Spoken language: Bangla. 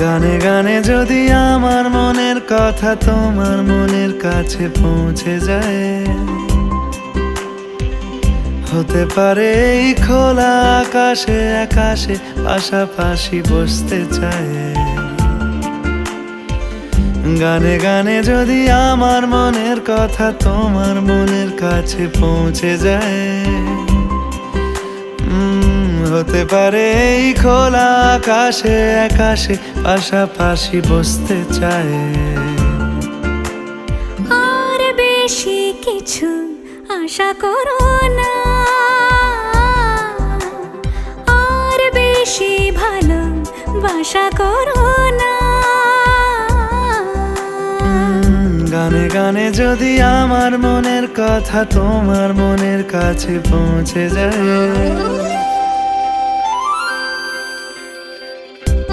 গানে গানে যদি আমার মনের কথা তোমার মনের কাছে পৌঁছে যায়, হতে পারে এই খোলা আকাশে আকাশে পাশাপাশি বসতে চায়। গানে গানে যদি আমার মনের কথা তোমার মনের কাছে পৌঁছে যায়, হতে পারে এই খোলা আকাশে আকাশে পাশাপাশি বসতে চায়। আর বেশি কিছু আশা করো না, আর বেশি ভালোবাসা করো না। গানে গানে যদি আমার মনের কথা তোমার মনের কাছে পৌঁছে যায়,